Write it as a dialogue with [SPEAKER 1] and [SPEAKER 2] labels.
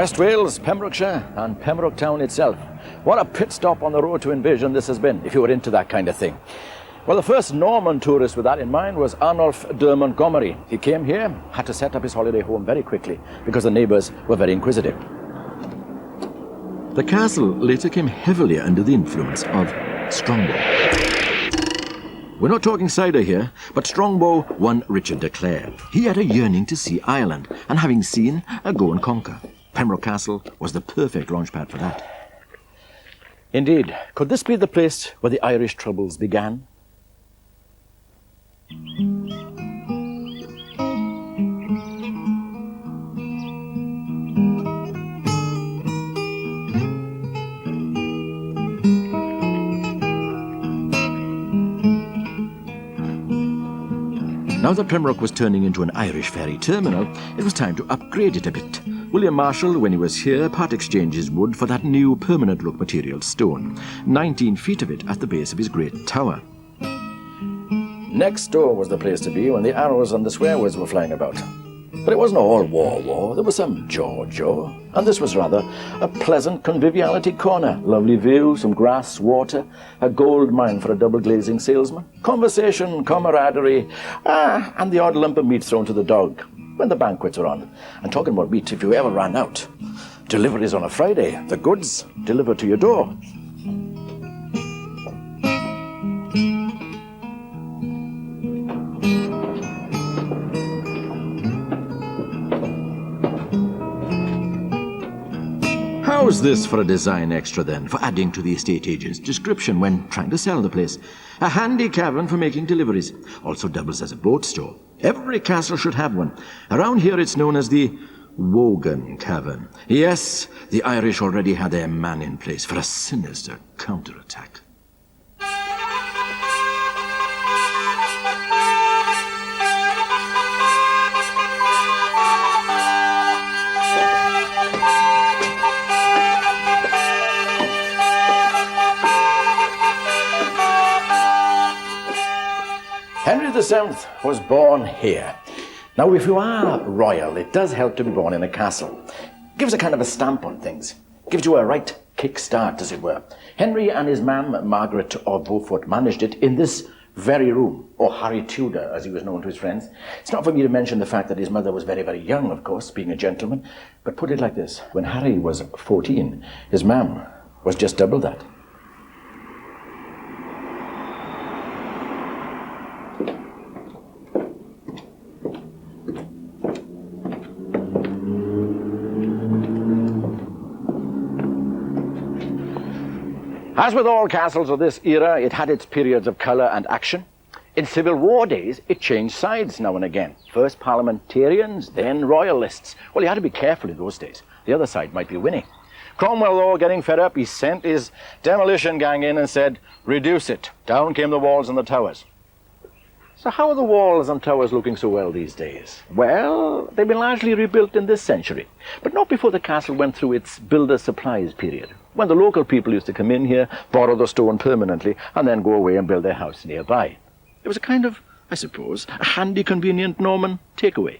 [SPEAKER 1] West Wales, Pembrokeshire, and Pembroke town itself. What a pit stop on the road to invasion this has been, if you were into that kind of thing. Well, the first Norman tourist with that in mind was Arnulf de Montgomery. He came here, had to set up his holiday home very quickly because the neighbours were very inquisitive. The castle later came heavily under the influence of Strongbow. We're not talking cider here, but Strongbow won Richard de Clare. He had a yearning to see Ireland, and having seen, go and conquer. Pembroke Castle was the perfect launchpad for that. Indeed, could this be the place where the Irish troubles began? Now that Pembroke was turning into an Irish ferry terminal, it was time to upgrade it a bit. William Marshall, when he was here, part-exchanged his wood for that new permanent-look material stone, 19 feet of it at the base of his great tower. Next door was the place to be when the arrows and the swear words were flying about. But it wasn't all war. There was some jaw. And this was rather a pleasant conviviality corner. Lovely view, some grass, water, a gold mine for a double-glazing salesman. Conversation, camaraderie, and the odd lump of meat thrown to the dog when the banquets were on. And talking about meat, if you ever ran out, deliveries on a Friday, the goods delivered to your door. How's this for a design extra then, for adding to the estate agent's description when trying to sell the place? A handy cavern for making deliveries. Also doubles as a boat store. Every castle should have one. Around here it's known as the Wogan Cavern. Yes, the Irish already had their man in place for a sinister counterattack. Henry VII was born here. Now, if you are royal, it does help to be born in a castle. Gives a kind of a stamp on things. Gives you a right kick-start, as it were. Henry and his mam, Margaret of Beaufort, managed it in this very room, or Harry Tudor, as he was known to his friends. It's not for me to mention the fact that his mother was very, very young, of course, being a gentleman. But put it like this. When Harry was 14, his mam was just double that. As with all castles of this era, it had its periods of colour and action. In Civil War days, it changed sides now and again. First parliamentarians, then royalists. Well, you had to be careful in those days. The other side might be winning. Cromwell, though, getting fed up, he sent his demolition gang in and said, "Reduce it." Down came the walls and the towers. So how are the walls and towers looking so well these days? Well, they've been largely rebuilt in this century, but not before the castle went through its builder's supplies period, when the local people used to come in here, borrow the stone permanently, and then go away and build their house nearby. It was a kind of, I suppose, a handy, convenient Norman takeaway.